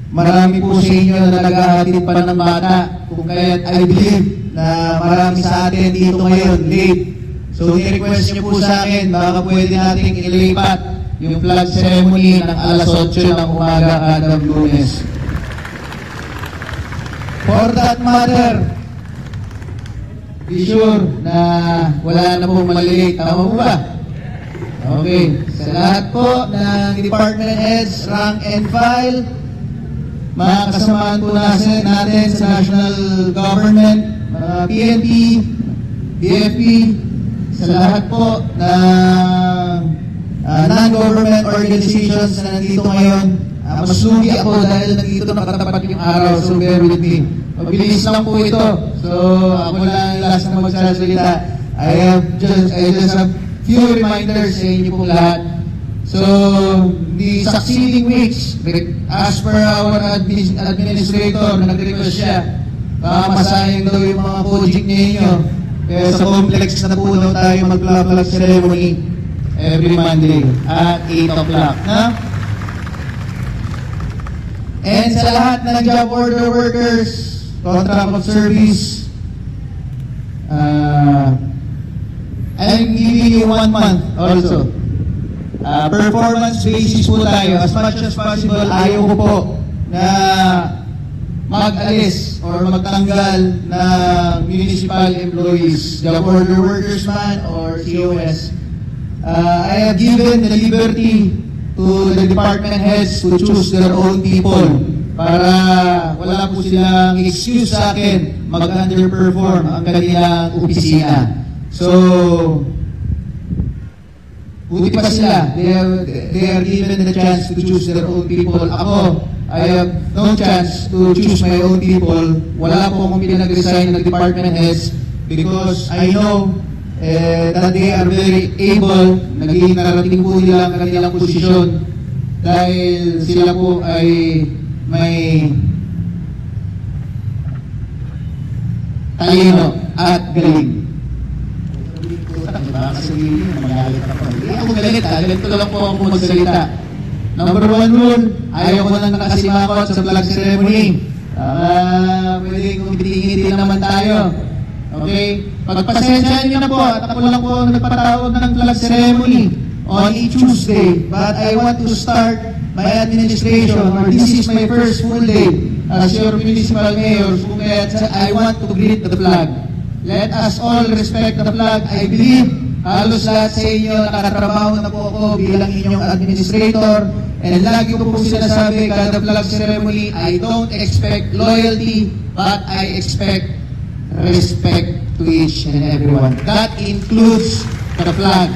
marami po sa inyo na naghahatid pa ng bata. Kung kaya't I believe na marami sa atin dito ngayon late. So ni-request niyo po sa akin, baka pwede natin ilipat yung flag ceremony ng alas 8 ng umaga kada Lunes. For that matter, be sure na wala na pong malilate. Tama po ba? Okay. Sa lahat po ng department heads, rank and file, mga kasamaan po natin sa national government, mga PNP, BFP, sa lahat po ng non-government organizations na nandito ngayon. Masugi ako dahil nandito nakatapat yung araw, so bear with me. Mabilis lang po ito. So, ako lang last na magsasalita. I just have few reminders sa inyo po lahat. So, the succeeding weeks, as per our administrator na nag-request siya, masayang daw yung mga project ninyo. Kaya sa complex na po daw tayo mag-flag ceremony every Monday at 8 o'clock. Na? And sa lahat ng job order workers, contract of service, I'm giving you 1 month also. Performance basis po tayo. As much as possible, ayaw ko po na mag-alis or magtanggal na municipal employees, job order workers man or COS. I have given the liberty to the department heads to choose their own people para wala po silang excuse sa akin mag-underperform ang kanilang opisina. So, buti pa sila. They are given the chance to choose their own people. Ako, I have no chance to choose my own people. Wala po akong pinag-resign ng department heads because I know that they are very able. Narating po nila ang kanilang posisyon dahil sila po ay may talino at galing. Baka sabihin mo, magalit ako. Hindi ako galit ha. Galit ko lang po ako magsalita. Number 1 rule, ayaw ko nang nakasimakot sa flag ceremony. Pwede kung bitingin naman tayo. Okay? Pagpasensyahan niyo na po at ako lang po nagpatawag ng flag ceremony on a Tuesday. But I want to start my administration, or this is my first full day as your municipal mayor. So I want to greet the flag. Let us all respect the flag. I believe halos lahat sa inyo nakatrabaho na po ako bilang inyong administrator. And lagi ko po sinasabi kada flag ceremony, I don't expect loyalty, but I expect respect to each and everyone. That includes the flag.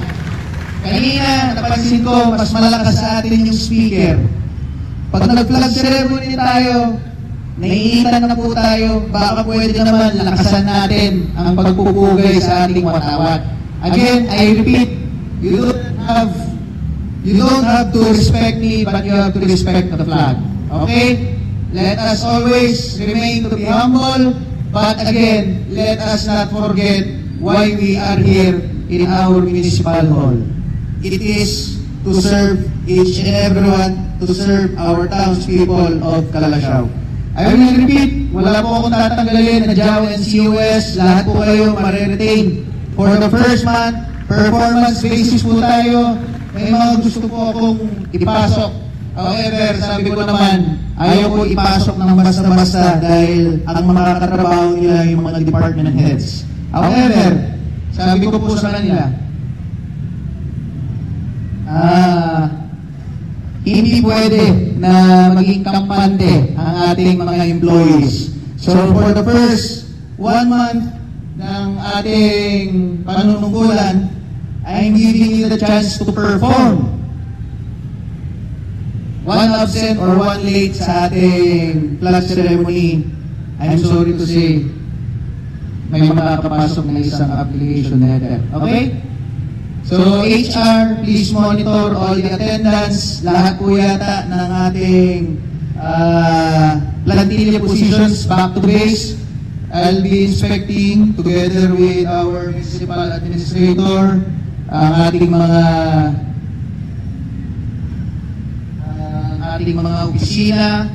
Kanina, napansin ko, mas malakas sa atin yung speaker. Pag nag-flag ceremony tayo, naiitan na po tayo, baka pwede naman lakasan natin ang pagpupugay sa ating watawat. Again, I repeat, you don't have to respect me, but you have to respect the flag. Okay? Let us always remain to be humble, but again, let us not forget why we are here in our municipal hall. It is to serve each and everyone, to serve our townspeople of Calasiao. I will repeat, wala po akong tatanggalin na JAW and COS, lahat po kayo ma-retain. For the first month, performance basis po tayo, may mga gusto po akong ipasok. However, sabi ko naman, ayaw ko ipasok ng basta-basta dahil ang mga katrabaho nila yung mga department heads. However, sabi ko po sa kanila, hindi pwede na maging kampante ang ating mga employees. So for the first 1 month ng ating panunungkulan, I'm giving you the chance to perform. 1 absent or 1 late sa ating flag ceremony, I'm sorry to say, may makakapasok na isang application letter. Okay? So, HR, please monitor all the attendance. Lahat po yata ng ating plantilla positions back to base. I'll be inspecting together with our municipal administrator ang ating mga opisina.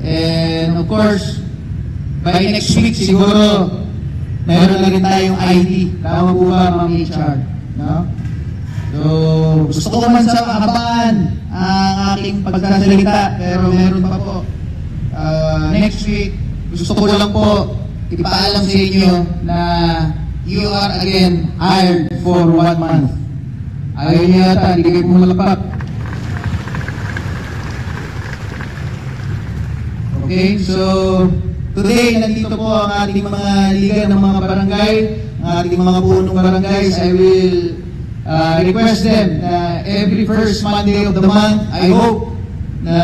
And of course, by next week siguro, meron na rin tayong ID. Tama po ba, Ma'am HR? No? So, gusto ko man sa kahabaan ang aking pagsasalita, pero meron pa po. Next week, gusto ko lang po ipaalam sa inyo na you are again hired for 1 month. Ayaw niyo yata, hindi kayo pumalapak. Okay, so today, nandito po ang ating mga liga ng mga barangay, ang ating mga punong barangays. I will request them na every first Monday of the month, I hope na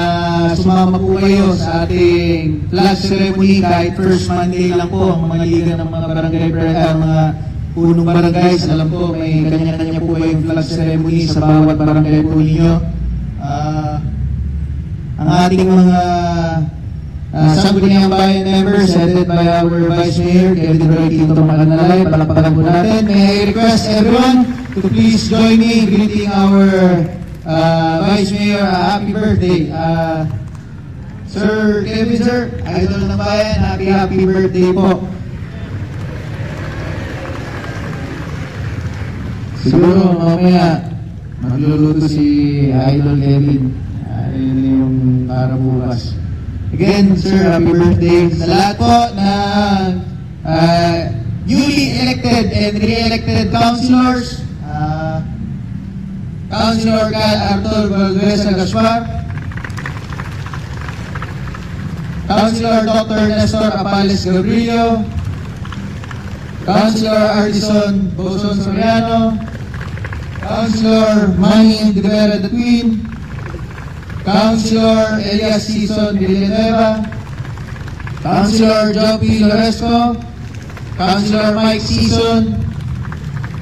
sumama po kayo sa ating flag ceremony kahit first Monday lang po ang mga liga ng mga barangay, mga punong barangay. Alam ko may kanya-kanya po kayong flag ceremony sa bawat barangay po ninyo. Ang ating mga Sangguniang Bayan members headed by our Vice Mayor, Kevin Roytito Macanalay, palakpakan po natin. May I request everyone to please join me in greeting our Vice Mayor happy birthday. Sir Kevin, sir, idol ng bayan, happy birthday po. Siguro mamaya magluluto si Idol Kevin. Yun yung para bukas. Again, sir, happy birthday sa lahat po na newly elected and re-elected councilors. Councilor Arthur Valdez Gaspar, Councilor Dr. Nestor Apales Gabriel, Councilor Artison Boson Soriano, Councilor Manny Rivera the Queen, Councilor Elias Sison Villanueva, Councilor Joby Loresco, Councilor Mike Sison,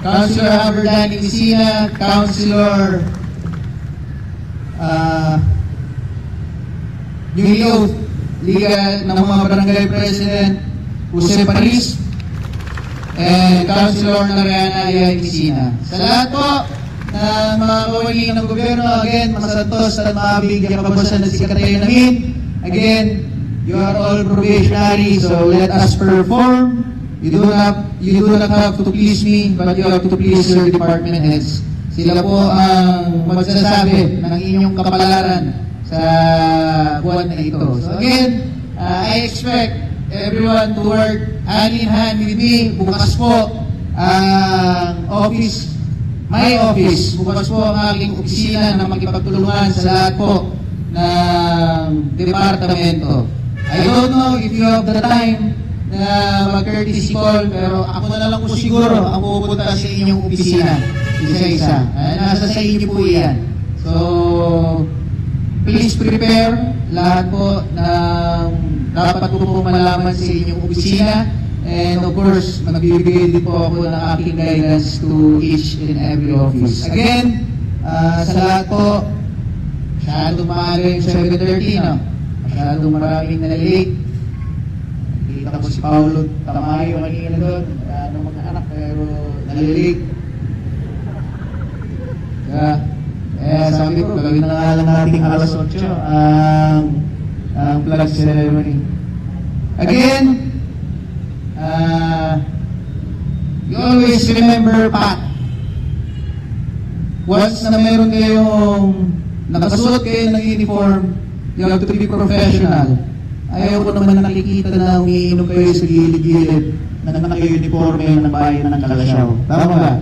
Councilor Aberdani Messina, Councilor newly oath Liga ng mga Barangay President Jose Paris, and Councilor Nariana Ayay Messina. Sa lahat po na mga kawali ng gobyerno, again, masantos at maabig ang kabasan na Secretary namin. Again, you are all probationary, so let us perform. You do not have to please me, but you have to please your department heads. Sila po ang magsasabi ng inyong kapalaran sa buwan na ito. So again, I expect everyone to work hand in hand with me. Bukas po ang office, my office, bukas po ang aking opisina na makipagtulungan sa lahat po ng departamento. I don't know if you have the time na mag-courtesy call, pero ako na lang po siguro ang pupunta sa inyong opisina, isa-isa. Nasa sa inyo po yan. So, please prepare lahat po ng dapat po malaman sa inyong opisina. And of course, magbibigay din po ako ng aking guidance to each and every office. Again, sa lahat po, masyadong maaari yung 7:30, no? Masyadong maraming nalilate. Nakita ko si Paulo Tamayo kanina doon. Ano mga anak, pero nalilate. Kaya sabi ko, gagawin na nga lang natin alas 8 ang flag ceremony. Again, you always remember, Pat, once na meron kayong nakasuot kayo ng uniform, you have to be professional. Ayaw ko naman nakikita na umiinom kayo sa gilid-gilid na naka-uniforme ng bayan ng Kalasyaw. Tama ba?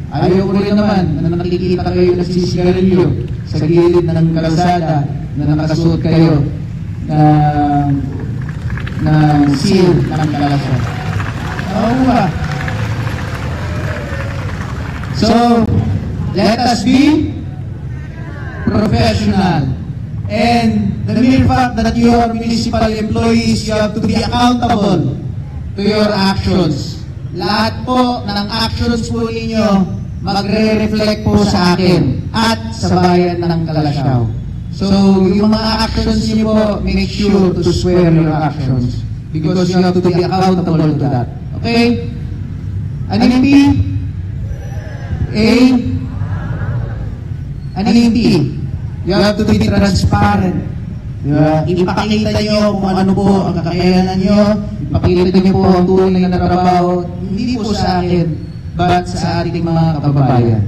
Ayaw ko rin naman na nakikita kayo na sisigarilyo sa gilid ng kalsada na nakasuot kayo ng seal ng Kalasyaw. Oo ba? So, let us be professional. And the mere fact that you are municipal employees, you have to be accountable to your actions. Lahat po ng actions po ninyo magre-reflect po sa akin at sa bayan ng Kalasyaw. So, yung mga actions niyo po, make sure to swear your actions because you have to be accountable to that. Okay? Anong P? A? Anong P? You have to be transparent. Ipakita nyo kung ano po ang kakayanan nyo. Ipakita nyo po ang tunay na trabaho. Hindi po sa akin, but sa ating mga kababayan.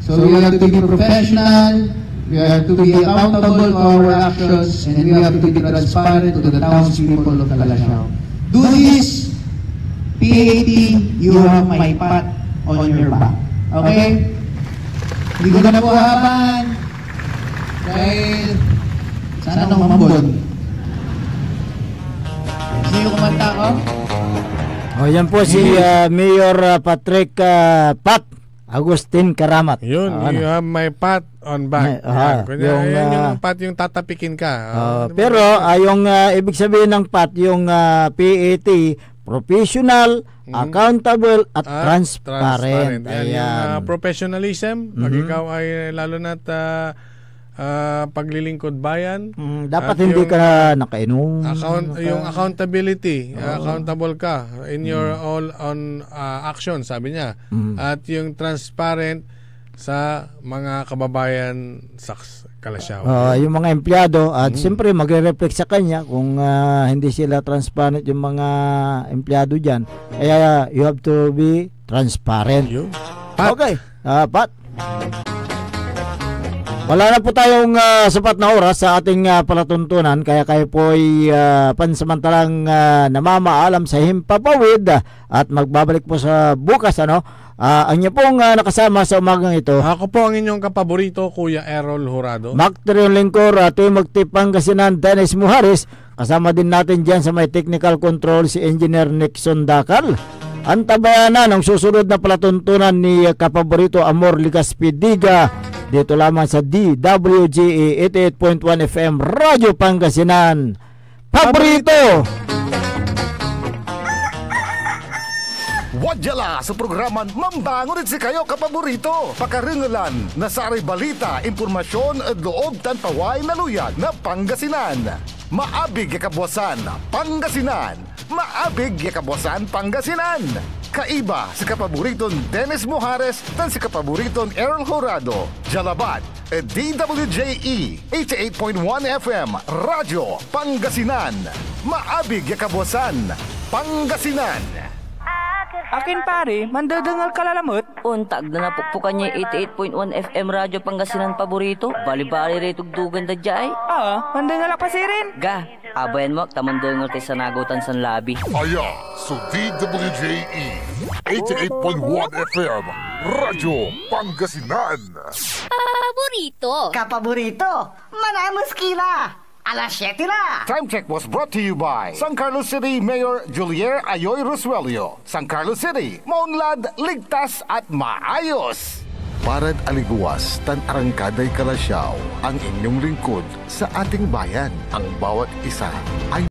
So we have to be professional. We have to be accountable for our actions. And we have to be transparent to the townspeople of Kalasyaw. Do this, PAT, you have my pat on your back. Okay? Hindi ko na po haban. Dahil sana nung mamambon. Sino kumanta ko? O yan po si Mayor Patrick Pat Agustin Karamat. Yun, you have my pat on back. Yung pat yung tatapikin ka. Pero yung ibig sabihin ng pat, yung PAT, professional, accountable at transparent. Yan, yung professionalism, pag ikaw ay lalo na't paglilingkod bayan. Dapat at hindi yung, ka nakainom. Yung accountability, accountable ka in your all on action, sabi niya. At yung transparent sa mga kababayan sa Kalasyaw. Yung mga empleyado at siyempre magre-reflect sa kanya kung hindi sila transparent yung mga empleyado diyan. Kaya you have to be transparent. Pat. Okay. Pat. Wala na po tayong sapat na oras sa ating palatuntunan, kaya kayo po ay pansamantalang namamaalam sa himpapawid at magbabalik po sa bukas. Ang inyo pong nakasama sa umagang ito. Ako po ang inyong kapaborito, Kuya Errol Jurado. Mactrion Lingkor, Tuwing Magtipangasinan, Dennis Muharis. Kasama din natin dyan sa may technical control si Engineer Nixon Dakal. Antabayanan ang susunod na palatuntunan ni kapaborito Amor Ligaspidiga dito lamang sa DWGE 88.1 FM Radyo Pangasinan. Paborito! Wadyala sa programan Mambangon si kayo kapaborito. Pakaringalan na sa aray balita, impormasyon at loob tan paway na luyag na Pangasinan. Maabig yakabwasan Pangasinan. Maabig yakabwasan Pangasinan. Kaiba si kapaboriton Dennis Muhares tan si kapaboriton Errol Jurado. Jalabat DWJE 88.1 FM Radyo Pangasinan. Maabig yakabwasan Pangasinan. Akin pare, mandadangal kalalamot. Untag na napukpukan niya 88.1 FM Radyo Pangasinan paborito. Bali-bali rin tugdugan da jay. Mandangal pa si rin. Ga, abayan mo, tamandangal tayo sa nagutan sa labi. Aya, so DWJE 88.1 FM Radyo Pangasinan. Paborito. Kapaborito, manamos kila. Alas 7 na. Time check was brought to you by San Carlos City Mayor Julier Ayoy Rosuelio. San Carlos City, maunlad, ligtas at maayos. Parad aliguas tan arangkaday Kalasyaw, ang inyong lingkod sa ating bayan. Ang bawat isa ay